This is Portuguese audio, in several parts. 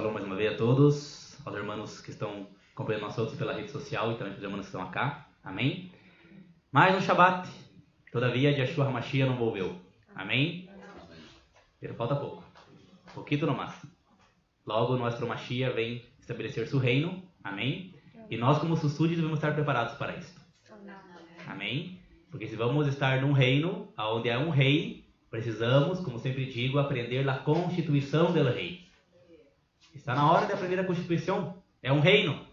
Shalom mais uma vez a todos, aos irmãos que estão acompanhando nós outros pela rede social e também para os irmãos que estão acá. Amém? Mais um Shabat, todavia Yeshua HaMashiach não volveu. Amém? Falta pouco, pouquinho no máximo. Logo nosso Mashiach vem estabelecer seu reino. Amém? E nós como sussudes devemos estar preparados para isso. Amém? Porque se vamos estar num reino onde há um rei, precisamos, como sempre digo, aprender a constituição do rei. Está na hora de aprender a Constituição. É um reino.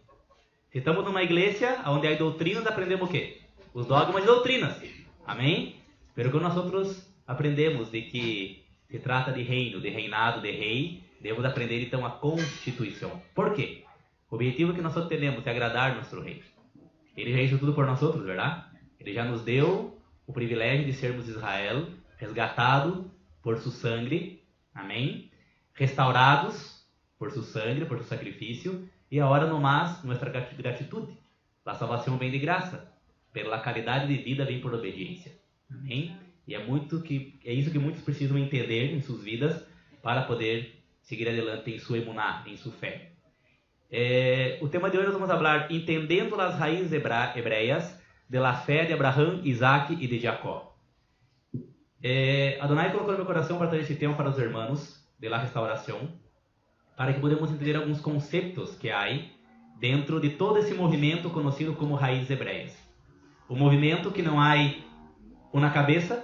Se estamos numa igreja onde há doutrinas, aprendemos o quê? Os dogmas e doutrinas. Amém? Pero que nós outros aprendemos de que se trata de reino, de reinado, de rei, devemos aprender então a Constituição. Por quê? O objetivo que nós temos é agradar nosso rei. Ele já fez tudo por nós outros, verdade? Ele já nos deu o privilégio de sermos Israel, resgatado por seu sangue. Amém? Restaurados por seu sangue, por seu sacrifício, e agora no mais, nossa gratitude. A salvação vem de graça, pela qualidade de vida vem por obediência. Amém? E é isso que muitos precisam entender em suas vidas para poder seguir adelante em sua emuná, em sua fé. O tema de hoje nós vamos falar entendendo as raízes hebreias da fé de Abraão, Isaac e de Jacó. Adonai colocou no meu coração para trazer esse tema para os irmãos de la restauração, para que podemos entender alguns conceitos que há dentro de todo esse movimento conhecido como raízes hebreias. Um movimento que não há uma cabeça,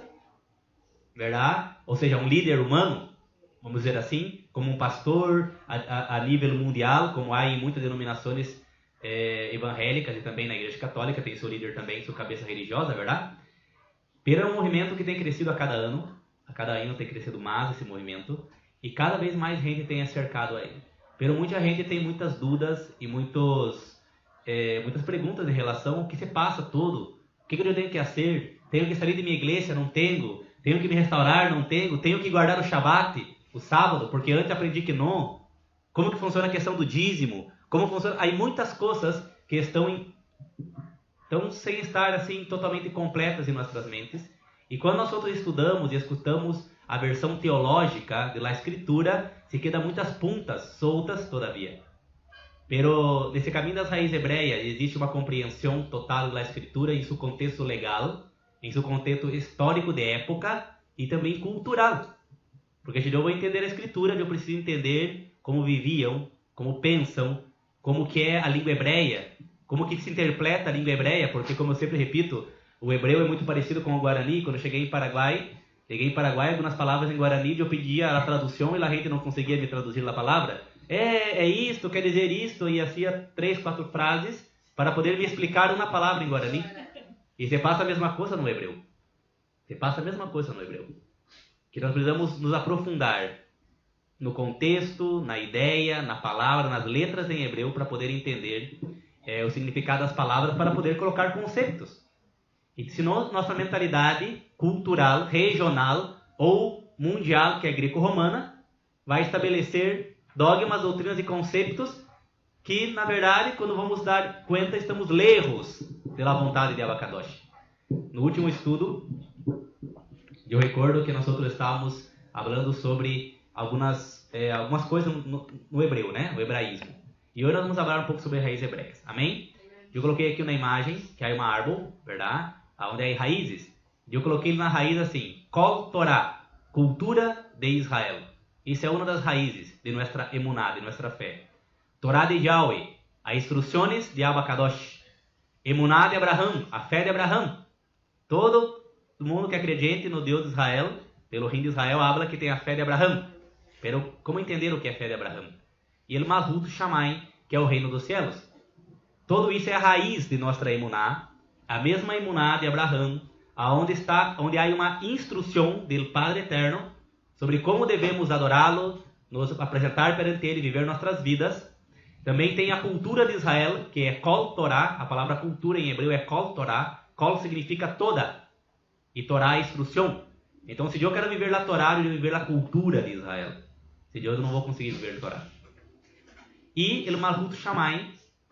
verdade? Ou seja, um líder humano, vamos dizer assim, como um pastor a nível mundial, como há em muitas denominações evangélicas e também na Igreja Católica, tem seu líder também, sua cabeça religiosa, verdade? Pero é um movimento que tem crescido a cada ano tem crescido mais esse movimento, e cada vez mais gente tem acercado a ele. Pero muita gente tem muitas dúvidas e muitas perguntas em relação ao que se passa tudo. O que eu tenho que fazer? Tenho que sair de minha igreja? Não tenho. Tenho que me restaurar? Não tenho. Tenho que guardar o Shabat, o sábado, porque antes aprendi que não. Como que funciona a questão do dízimo? Como funciona? Há muitas coisas que estão sem estar assim totalmente completas em nossas mentes. E quando nós outros estudamos e escutamos a versão teológica da Escritura, se queda muitas pontas soltas todavia. Pero nesse caminho das raízes hebreias existe uma compreensão total da Escritura em seu contexto legal, em seu contexto histórico de época e também cultural. Porque se eu vou entender a Escritura, eu preciso entender como viviam, como pensam, como que é a língua hebreia, como que se interpreta a língua hebreia, porque como eu sempre repito, o hebreu é muito parecido com o guarani. Quando eu cheguei em Paraguai, algumas palavras em guarani, eu pedia a tradução e a gente não conseguia me traduzir a palavra. É isto, quer dizer isto, e hacía 3, 4 frases para poder me explicar uma palavra em guarani. E se passa a mesma coisa no hebreu. Que nós precisamos nos aprofundar no contexto, na ideia, na palavra, nas letras em hebreu para poder entender o significado das palavras, para poder colocar conceitos. E senão nossa mentalidade cultural, regional ou mundial, que é greco-romana, vai estabelecer dogmas, doutrinas e conceitos que, na verdade, quando vamos dar conta, estamos lejos da vontade de Abacadosh. No último estudo, eu recordo que nós outros estávamos falando sobre algumas coisas no hebreu, né? O hebraísmo. E hoje nós vamos falar um pouco sobre raízes hebreias. Amém? Eu coloquei aqui uma imagem, que é uma árvore, verdade? Onde há raízes. E eu coloquei na raiz assim, Kol Torá, cultura de Israel. Isso é uma das raízes de nossa emuná, de nossa fé. Torá de Yahweh, as instruções de Abacadosh. Emuná de Abraão, a fé de Abraão. Todo mundo que acredita no Deus de Israel, pelo reino de Israel, habla que tem a fé de Abraão. Pero como entender o que é a fé de Abraão? E ele Malhut Shammai, que é o reino dos céus. Tudo isso é a raiz de nossa emuná, a mesma emuná de Abraão, onde há uma instrução do Padre Eterno sobre como devemos adorá-lo, nos apresentar perante ele, viver nossas vidas. Também tem a cultura de Israel, que é Kol Torá. A palavra cultura em hebreu é Kol Torá. Kol significa toda, e Torá é instrução. Então, se eu quero viver a Torá, eu devo viver a cultura de Israel. Se eu não vou conseguir viver a Torá. E o Malhut Shammai,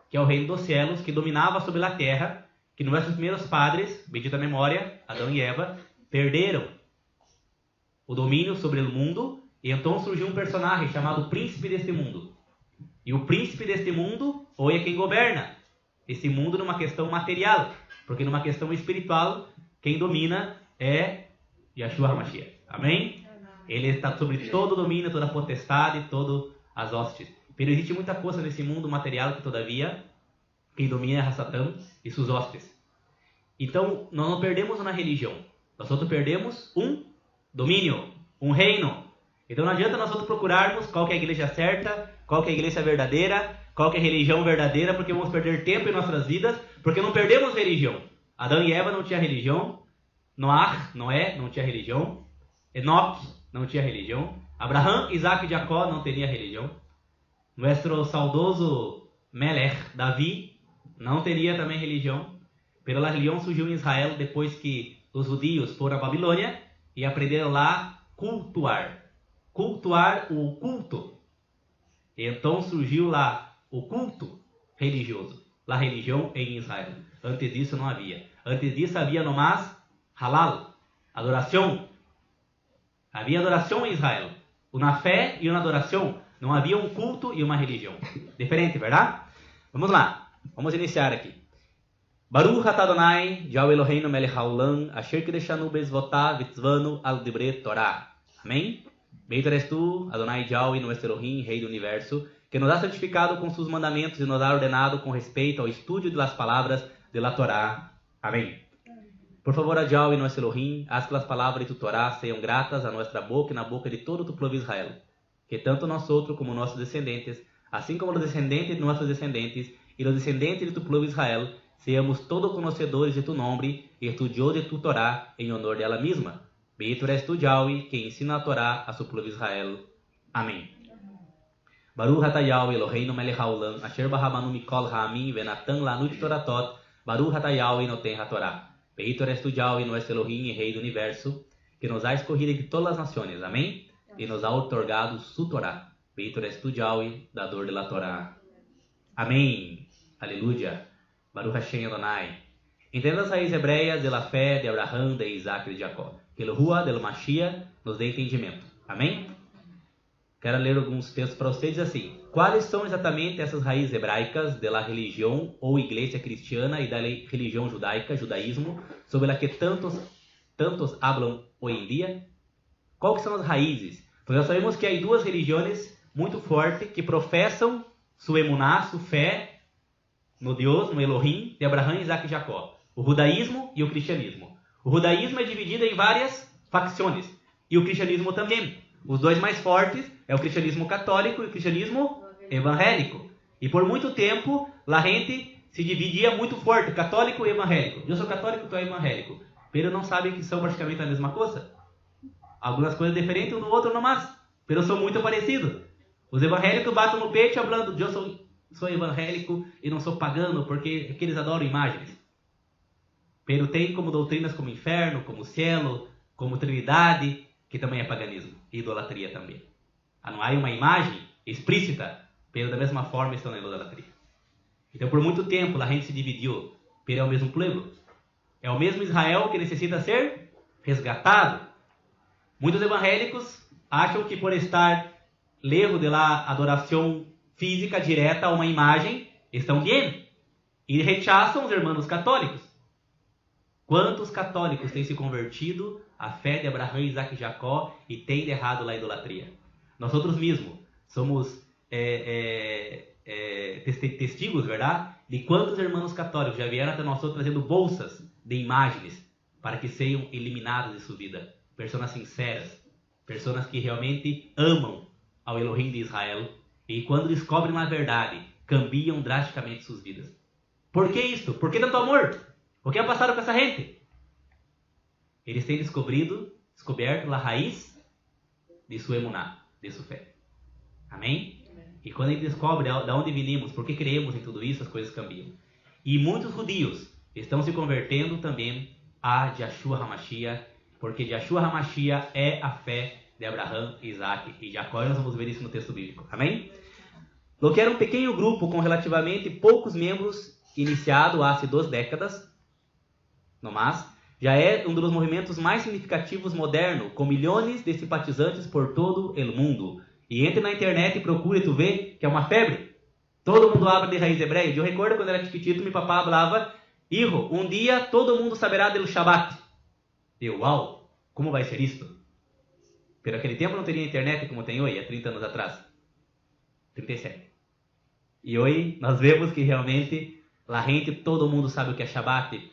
que é o reino dos céus, que dominava sobre a terra, que nossos primeiros padres, bendita memória, Adão e Eva, perderam o domínio sobre o mundo, e então surgiu um personagem chamado príncipe deste mundo. E o príncipe deste mundo hoje é quem governa esse mundo numa questão material, porque numa questão espiritual, quem domina é Yeshua HaMashiach. Amém? Ele está sobre todo o domínio, toda a potestade, todas as hostes. Mas existe muita coisa nesse mundo material que, todavia, quem domina é Satã e suas hostes. Então, nós não perdemos uma religião. Nós outros perdemos um domínio, um reino. Então, não adianta nós outros procurarmos qual que é a igreja certa, qual que é a igreja verdadeira, qual que é a religião verdadeira, porque vamos perder tempo em nossas vidas, porque não perdemos religião. Adão e Eva não tinham religião. Noé não tinha religião. Enoque não tinha religião. Abraão, Isaac e Jacó não tinham religião. Nosso saudoso Melech, Davi, não teria também religião. Pela religião surgiu em Israel depois que os judeus foram à Babilônia e aprenderam lá cultuar o culto. Então surgiu lá o culto religioso, a religião em Israel. Antes disso não havia. Antes disso havia nomás halal, adoração. Havia adoração em Israel. Uma fé e uma adoração. Não havia um culto e uma religião. Diferente, verdade? Vamos lá. Vamos iniciar aqui. Baruch atah Adonai, Yahweh Eloheinu melech haolam, asher kideshanu bezvotah vitzvanu al divrei Torah. Amém? Bendito eres tu, Adonai Yahweh, nosso Elohim, Rei do Universo, que nos ha santificado com seus mandamentos e nos ha ordenado com respeito ao estudo das palavras de la Torá. Amém. Por favor, Yahweh, nosso Elohim, haz que as palavras de tu Torá sejam gratas a nossa boca e na boca de todo o povo de Israel. Que tanto nós outros como nossos descendentes, assim como os descendentes de nossos descendentes e os descendentes de tu povo de Israel, seamos todos conhecedores de tu nome e estudiosos de tu Torá em honor dela mesma. Bendito és tu, Yahweh, que ensina a Torá a seu povo de Israel. Amém. Baruch atah Yahweh Eloheinu melech haolam, asher barabanu mikol ha'amim venatan lanu Toratot, Baruch atah Yahweh noten haTorá. Bendito és tu, Yahweh, nosso Elohim e Rei do Universo, que nos ha escolhido entre todas as nações. Amém? E nos ha otorgado su Torá. Bendito és tu, Yahweh, dador de la Torá. Amém. Aleluia. Baruch Hashem Adonai. Entenda as raízes hebreias de la fé de Abraão, de Isaac e de Jacó. Que o Rua del Mashiach nos dê entendimento. Amém? Quero ler alguns textos para vocês assim. Quais são exatamente essas raízes hebraicas da religião ou igreja cristiana e da religião judaica, judaísmo, sobre a que tantos falam hoje em dia? Quais são as raízes? Porque nós sabemos que há duas religiões muito fortes que professam sua emuná, sua fé no Deus, no Elohim, de Abraão, Isaac e Jacó. O judaísmo e o cristianismo. O judaísmo é dividido em várias facções. E o cristianismo também. Os dois mais fortes é o cristianismo católico e o cristianismo evangélico. E por muito tempo, a gente se dividia muito forte, católico e evangélico. Eu sou católico, tu é evangélico. Pero não sabem que são praticamente a mesma coisa. Algumas coisas diferentes um do outro nomás. Pero são muito parecidos. Os evangélicos batem no peito falando, eu sou evangélico e não sou pagano, porque eles adoram imagens. Pero tem como doutrinas como inferno, como cielo, como trindade, que também é paganismo e idolatria também. Não há uma imagem explícita, pero da mesma forma estão na idolatria. Então por muito tempo a gente se dividiu, pero é o mesmo povo. É o mesmo Israel que necessita ser resgatado. Muitos evangélicos acham que por estar lejos da adoração física direta a uma imagem, estão bem. E rechaçam os irmãos católicos. Quantos católicos têm se convertido à fé de Abraão, Isaac e Jacó e têm derrado a idolatria? Nós outros mesmos somos testigos, verdade? De quantos irmãos católicos já vieram até nós outros trazendo bolsas de imagens para que sejam eliminados de sua vida. Pessoas sinceras, pessoas que realmente amam ao Elohim de Israel e quando descobrem a verdade, cambiam drasticamente suas vidas. Por que isto? Por que tanto amor? O que ha passado com essa gente? Eles têm descoberto a raiz de sua emuná, de sua fé. Amém? E quando a gente descobre de onde vinimos, por que creemos em tudo isso, as coisas cambiam. E muitos judeus estão se convertendo também a Yeshua HaMashiach, porque Yeshua HaMashiach é a fé de Abraão, Isaac e Jacó. E nós vamos ver isso no texto bíblico. Amém? Lo que era um pequeno grupo com relativamente poucos membros, iniciado há 2 décadas, no mais, já é um dos movimentos mais significativos modernos, com milhões de simpatizantes por todo o mundo. E entre na internet e procure, tu vê que é uma febre. Todo mundo habla de raiz hebreia. Eu recordo quando era chiquitito, meu papá falava, hijo, um dia todo mundo saberá do Shabbat. Eu, uau, como vai ser isto? Pero aquele tempo não teria internet como tem hoje, há 30 anos atrás. 37. E hoje nós vemos que realmente, la gente, todo mundo sabe o que é Shabbat.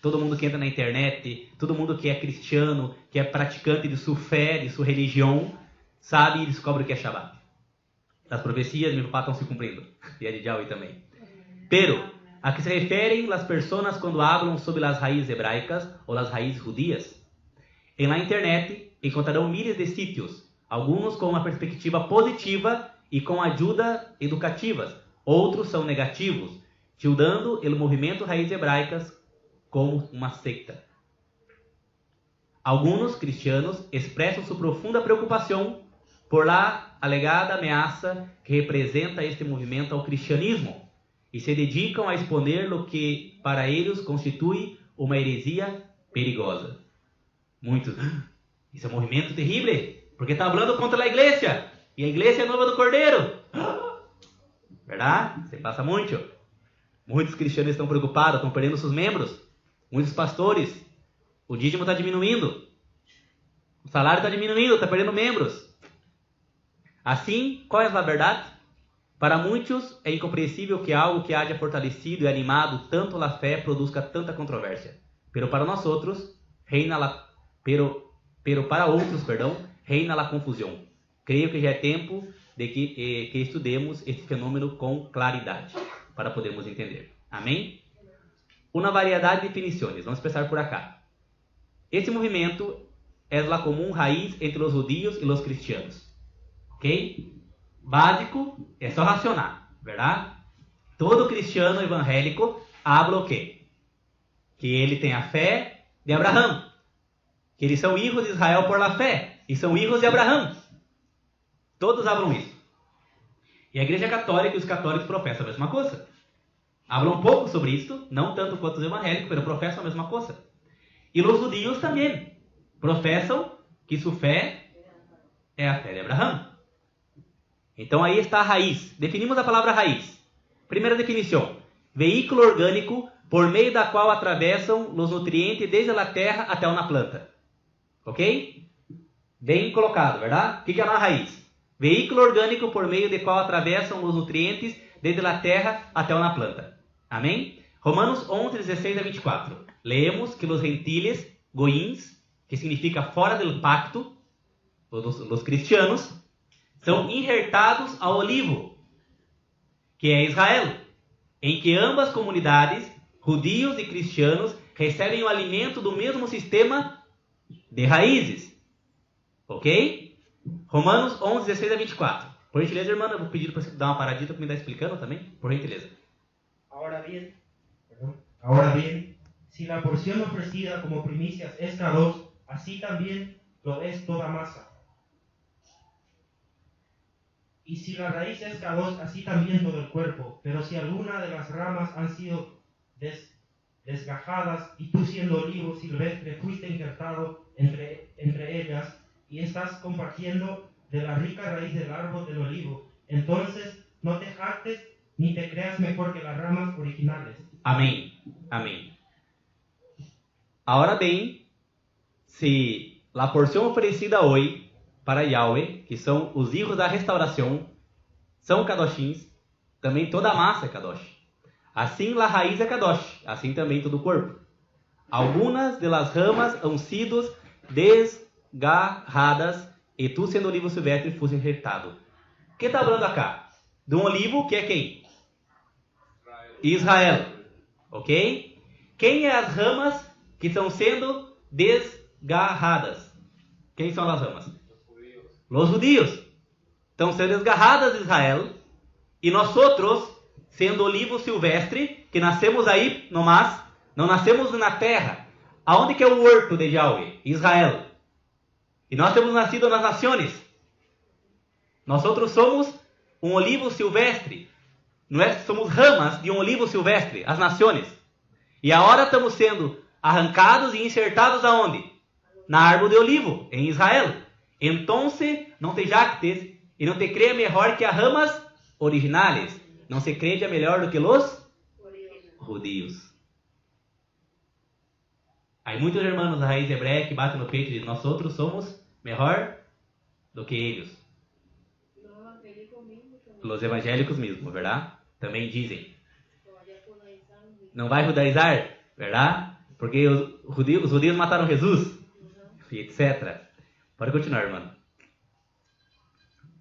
Todo mundo que entra na internet, todo mundo que é cristiano, que é praticante de sua fé, de sua religião, sabe e descobre o que é Shabbat. As profecias, meu papá, estão se cumprindo. E a de Yahweh também. Pero, a que se referem as pessoas quando falam sobre as raízes hebraicas ou as raízes judias? Em la internet encontrarão milhares de sítios, alguns com uma perspectiva positiva e com ajuda educativas, outros são negativos, tildando o movimento raízes hebraicas como uma secta. Alguns cristianos expressam sua profunda preocupação por la alegada ameaça que representa este movimento ao cristianismo e se dedicam a exponer o que para eles constitui uma heresia perigosa. Muitos, isso é um movimento terrível, porque está falando contra a igreja, e a igreja é nova do Cordeiro. Verdade? Se passa muito. Muitos cristianos estão preocupados, estão perdendo seus membros. Muitos pastores, o dízimo está diminuindo, o salário está diminuindo, está perdendo membros. Assim, qual é a verdade? Para muitos é incompreensível que algo que haja fortalecido e animado tanto a fé produza tanta controvérsia. Pero para nós outros, para outros, reina a confusão. Creio que já é tempo de que estudemos este fenômeno com claridade, para podermos entender. Amém? Uma variedade de definições. Vamos pensar por acá. Este movimento é a comum raiz entre os judios e os cristianos. Ok? Básico é só racionar, verdade? Todo cristiano evangélico habla o quê? Que ele tem a fé de Abraão. Que eles são filhos de Israel por la fé. E são filhos de Abraão. Todos hablam isso. E a igreja católica e os católicos professam a mesma coisa. Hablam um pouco sobre isso, não tanto quanto os evangélicos, mas professam a mesma coisa. E os judios também professam que sua fé é a fé de Abraão. Então aí está a raiz. Definimos a palavra raiz. Primeira definição. Veículo orgânico por meio da qual atravessam os nutrientes desde a terra até uma planta. Ok? Bem colocado, verdade? O que é a raiz? Veículo orgânico por meio do qual atravessam os nutrientes desde a terra até uma planta. Amém? Romanos 11, 16 a 24. Leemos que os gentiles, goins, que significa fora do pacto, os cristianos, são injertados ao olivo, que é Israel, em que ambas comunidades, judios e cristianos, recebem o alimento do mesmo sistema de raízes. Ok? Romanos 11, 16 a 24. Por gentileza, irmã, eu vou pedir para você dar uma paradita para me dar explicando também. Por gentileza. Ahora bien, si la porción ofrecida como primicias es K2, así también lo es toda masa. Y si la raíz es K2, así también todo el cuerpo. Pero si alguna de las ramas han sido desgajadas, y tú siendo olivo silvestre fuiste injertado entre ellas, y estás compartiendo de la rica raíz del árbol del olivo, entonces no te jactes ni te creas mejor que las ramas originales. Amém. Amém. Agora bem, se a porção oferecida hoje para Yahweh, que são os hijos da restauração, são kadoshins, também toda a massa é kadosh. Assim a raiz é kadosh, assim também todo o corpo. Algumas das ramas han sido desgarradas e tu, sendo olivo silvestre, fosse injertado. O que está falando acá? De um olivo que é quem? Israel. Ok? Quem é as ramas que estão sendo desgarradas? Quem são as ramas? Os judios. Estão sendo desgarradas de Israel. E nós outros, sendo olivo silvestre, que nascemos aí nomás, não nascemos na terra. Aonde que é o horto de Yahweh? Israel. E nós temos nascido nas nações. Nós outros somos um olivo silvestre. Não é? Somos ramas de um olivo silvestre, as nações. E agora estamos sendo arrancados e insertados aonde? Na árvore de olivo, em Israel. Então, não te jactes E não te creia melhor que as ramas originales. Não se creia melhor do que os judíos. Há muitos irmãos da raiz hebreia que batem no peito e dizem, nós outros somos melhor do que eles. Os evangélicos mesmo, verdade? Também dizem. Não vai judaizar, verdade? Porque os judeus mataram Jesus, e etc. Pode continuar, irmão.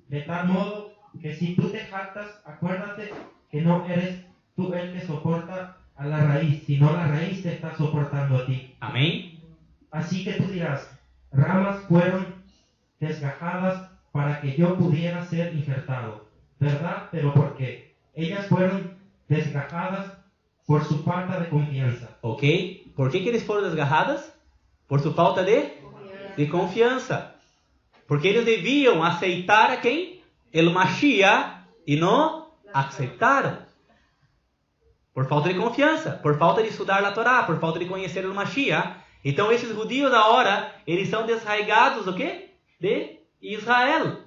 De tal modo que si tú te jactas, acuérdate que no eres tú el que soporta a la raíz, sino la raíz te está soportando a ti. Amém? Así que tú dirás, ramas fueron desgajadas para que yo pudiera ser injertado, ¿verdad? Pero ¿por qué? Ellas fueron desgajadas por su falta de confianza. Ok? Por que eles foram desgarradas? Por sua falta de confiança. Porque eles deviam aceitar a quem? El Mashiach, e não aceitaram. Por falta de confiança, por falta de estudar a Torá, por falta de conhecer o Mashiach. Então esses judeus agora, eles são desraigados do quê? De Israel.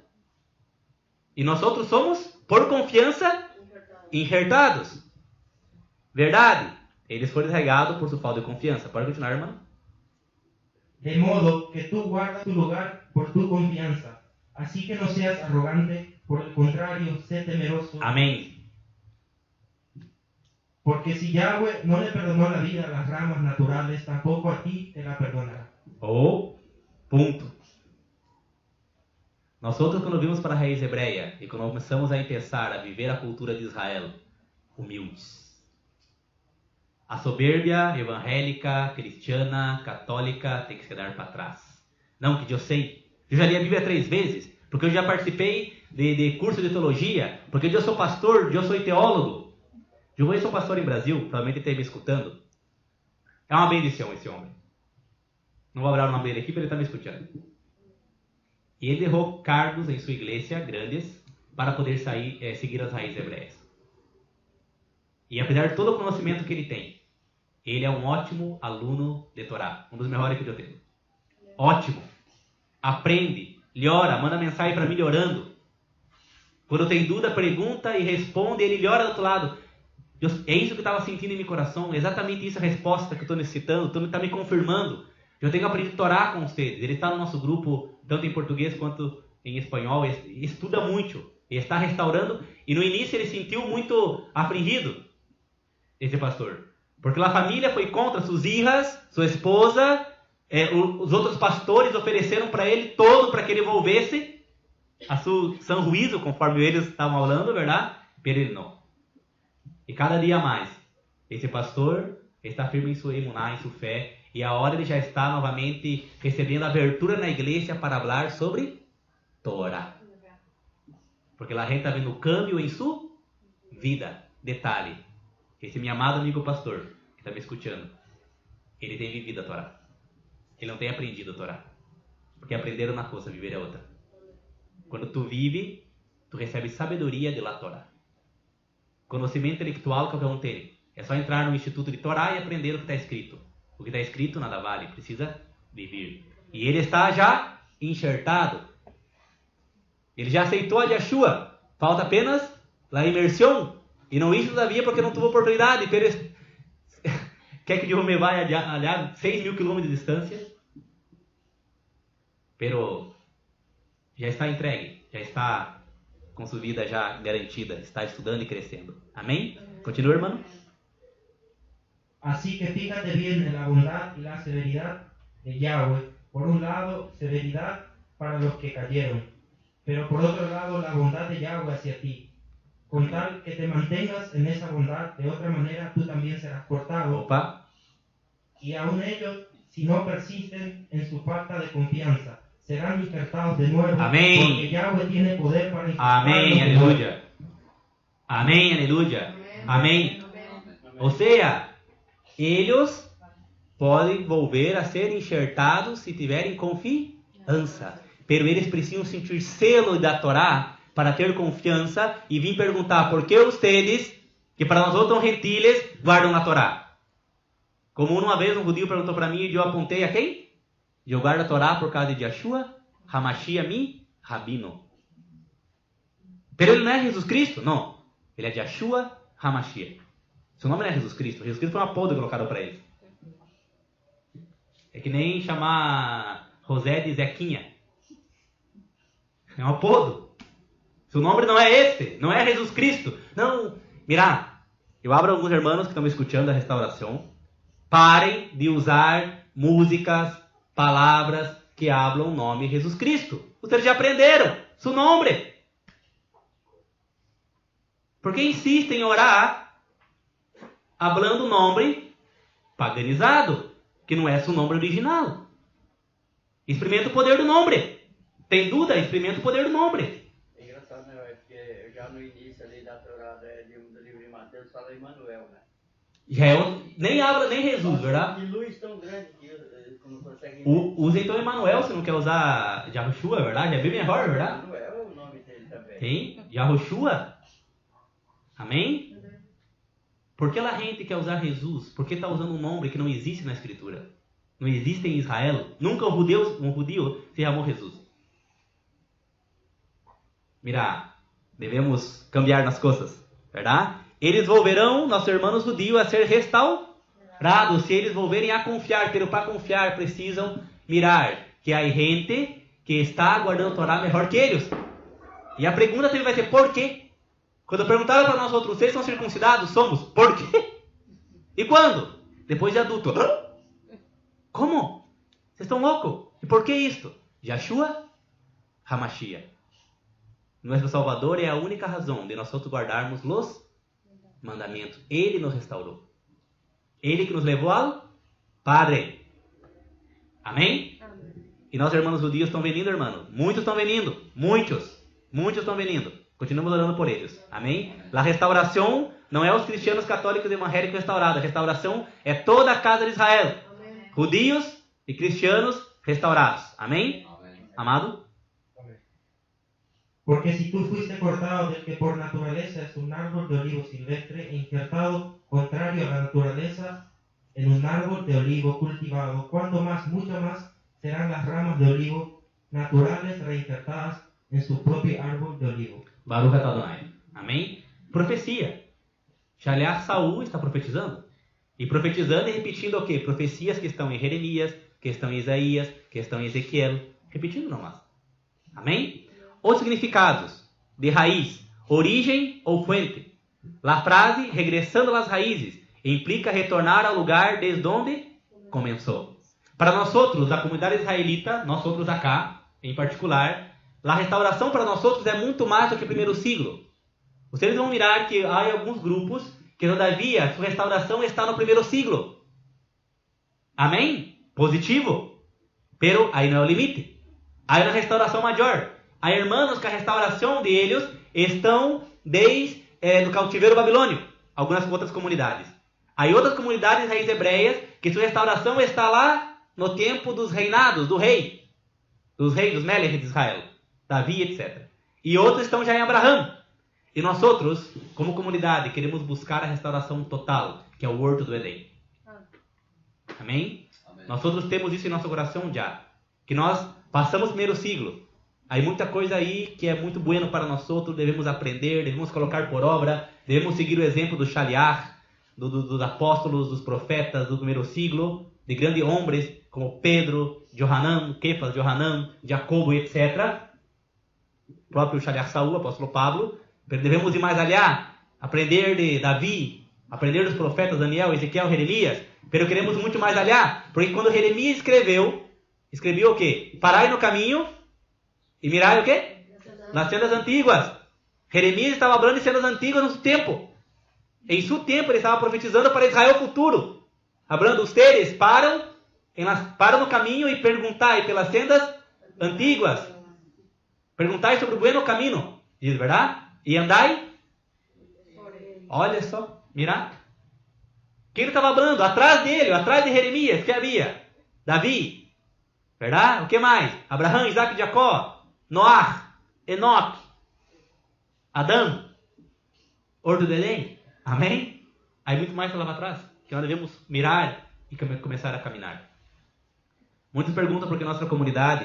E nós outros somos, por confiança, injertados. Verdade? Eles foram desraigados por sua falta de confiança. Pode continuar, irmão? De modo que tú guardas tu lugar por tu confianza. Así que no seas arrogante, por el contrario, sé temeroso. Amém. Porque si Yahweh no le perdonó la vida a las ramas naturales, tampoco a ti te la perdonará. Ponto. Nós outros, quando vimos para a raiz hebreia e quando começamos a pensar a viver a cultura de Israel, humildes. A soberbia evangélica, cristiana, católica tem que se dar para trás. Não, que eu sei. Eu já li a Bíblia 3 vezes, porque eu já participei de curso de teologia, porque eu sou pastor, eu sou teólogo. Eu sou pastor em Brasil, provavelmente ele está me escutando. É uma bendição esse homem. Não vou falar o nome dele aqui, porque ele está me escutando. E ele derrou cargos em sua igreja, grandes, para poder seguir as raízes hebreias. E apesar de todo o conhecimento que ele tem, ele é um ótimo aluno de Torá. Um dos melhores que eu tenho. Ótimo. Aprende, ele ora, manda mensagem para mim orando. Quando tem dúvida, pergunta e responde, ele ora do outro lado. É isso que eu estava sentindo em meu coração, exatamente isso a resposta que eu estou necessitando, está me confirmando. Eu tenho aprendido a Torá com vocês. Ele está no nosso grupo, tanto em português quanto em espanhol, ele estuda muito, ele está restaurando, e no início ele se sentiu muito afligido, esse pastor, porque a família foi contra suas filhas, sua esposa, os outros pastores ofereceram para ele todo para que ele volvesse a seu sã juízo, conforme eles estavam falando, verdade? Mas ele não. E cada dia mais, esse pastor está firme em sua emuná, em sua fé, e agora ele já está novamente recebendo abertura na igreja para falar sobre Torá. Porque a gente está vendo o câmbio em sua vida. Detalhe, esse meu amado amigo pastor, que está me escutando, ele tem vivido a Torá. Ele não tem aprendido a Torá. Porque aprenderam uma coisa, viver é outra. Quando tu vive, tu recebe sabedoria de la Torá. Conhecimento intelectual qualquer um tem. É só entrar no instituto de Torá e aprender o que está escrito. O que está escrito nada vale, precisa viver. E ele está já enxertado. Ele já aceitou a Yeshua. Falta apenas a imersão. E não isso todavia porque não teve oportunidade. Quer que eu me vá allá 6.000 quilômetros de distância? Pero já está entregue. Já está com sua vida já garantida. Está estudando e crescendo. Amém? Continua, irmão. Así que fíjate bien en la bondad y la severidad de Yahweh. Por un lado, severidad para los que cayeron, pero por otro lado, la bondad de Yahweh hacia ti. Con tal que te mantengas en esa bondad, de otra manera tú también serás cortado. Opa. Y aun ellos, si no persisten en su falta de confianza, serán injertados de nuevo. Amén. Porque Yahweh tiene poder para injertarlos. Amém, aleluia. Amém, aleluia. Amém. Ou seja, eles podem volver a ser enxertados se tiverem confiança. Pero eles precisam sentir selo da Torá para ter confiança e vir perguntar por que vocês, que para nós outros gentiles, guardam a Torá. Como uma vez um judeu perguntou para mim e eu apontei a quem? Eu guardo a Torá por causa de Yeshua, Hamashiach mi Rabino. Pero ele não é Jesus Cristo? Não. Ele é Yeshua HaMashiach. Seu nome não é Jesus Cristo. Jesus Cristo foi um apodo colocado para ele. É que nem chamar José de Zequinha. É um apodo. Seu nome não é esse. Não é Jesus Cristo. Não. Mira, eu abro alguns irmãos que estão me escutando da restauração. Parem de usar músicas, palavras que hablam o nome Jesus Cristo. Vocês já aprenderam seu nome. Por que insistem em orar hablando o nome paganizado, que não é seu nome original? Experimenta o poder do nome. Tem dúvida? Experimenta o poder do nome. É engraçado, né? Porque já no início ali da Torá do livro de Mateus fala Emmanuel, né? Nem habla nem Jesus, verdade? Que luz tão grande que não consegue... Usa então Emmanuel, se não quer usar Yahushua, verdade? É bem melhor, verdade? Emmanuel é o nome dele também. Tem? Yahushua? Amém? Por que a gente quer usar Jesus? Porque está usando um nome que não existe na Escritura. Não existe em Israel. Nunca um judío se chamou Jesus. Mira, devemos cambiar nas coisas, verdade? Eles volverão, nossos irmãos judios, a ser restaurados se eles volverem a confiar. Pero para confiar precisam mirar que há gente que está guardando a Torá melhor que eles. E a pergunta sempre vai ser, por quê? Quando perguntaram para nós outros, vocês são circuncidados? Somos. Por quê? E quando? Depois de adulto. Como? Vocês estão loucos? E por que isto? Yeshua HaMashiach. Nosso Salvador é a única razão de nós outros guardarmos os mandamentos. Ele nos restaurou. Ele que nos levou ao Padre. Amém? Amém. E nossos irmãos judios estão venindo, irmão. Muitos estão venindo. Muitos estão venindo. Continuamos orando por eles. Amém? A restauração não é os cristianos católicos evangélicos restaurados. A restauração é toda a casa de Israel. Amém. Judios e cristianos restaurados. Amém? Amém. Amado? Amém. Porque si tú fuiste cortado del que por naturaleza es un árbol de olivo silvestre e injertado contrario a la naturaleza en un árbol de olivo cultivado, cuanto más, mucho más serán las ramas de olivo naturales reinjertadas en su propio árbol de olivo. Baruch atah Adonai. Amém? Profecia. Shaliach Saul está profetizando. E profetizando e repetindo o quê? Profecias que estão em Jeremias, que estão em Isaías, que estão em Ezequiel. Repetindo não mais. Amém? Os significados de raiz, origem ou fuente. A frase, regressando às raízes, implica retornar ao lugar desde onde começou. Para nós outros, da comunidade israelita, nós outros acá, em particular, a restauração para nós outros é muito mais do que o primeiro siglo. Vocês vão mirar que há alguns grupos que, todavia, sua restauração está no primeiro siglo. Amém? Positivo. Pero aí não é o limite. Aí é uma restauração maior. Há irmãos que a restauração deles estão desde do cativeiro babilônio. Algumas outras comunidades. Há outras comunidades raízes hebreias que sua restauração está lá no tempo dos reinados, do rei. Dos reis, dos Melech de Israel. Davi, etc. E outros estão já em Abraão. E nós outros, como comunidade, queremos buscar a restauração total, que é o horto do Edém. Amém? Amém? Nós outros temos isso em nosso coração já. Que nós passamos o primeiro siglo. Há muita coisa aí que é muito bueno para nós outros, devemos aprender, devemos colocar por obra, devemos seguir o exemplo do Shaliach, dos apóstolos, dos profetas do primeiro siglo, de grandes homens como Pedro, Johanan, Kefas, Johanan, Jacobo, etc. O próprio Shaliach Saul, apóstolo Pablo. Devemos ir mais allá, aprender de Davi, aprender dos profetas Daniel, Ezequiel, Jeremias. Pero queremos muito mais allá, porque quando Jeremias escreveu o quê? Parai no caminho e mirai o quê? Nas sendas antigas. Jeremias estava falando de sendas antigas no seu tempo. Em seu tempo ele estava profetizando para Israel futuro. Falando, ustedes param no caminho e perguntai pelas sendas antigas. Perguntai sobre o bueno caminho. Diz, verdade? E andai? Olha só, mira. Quem ele estava falando? Atrás dele, atrás de Jeremias, que havia? Davi. Verdade? O que mais? Abraão, Isaac, Jacó, Noah, Enoque, Adão, Horto do Edém. Amém? Aí muito mais lá atrás, que nós devemos mirar e começar a caminhar. Muitos perguntam por que nossa comunidade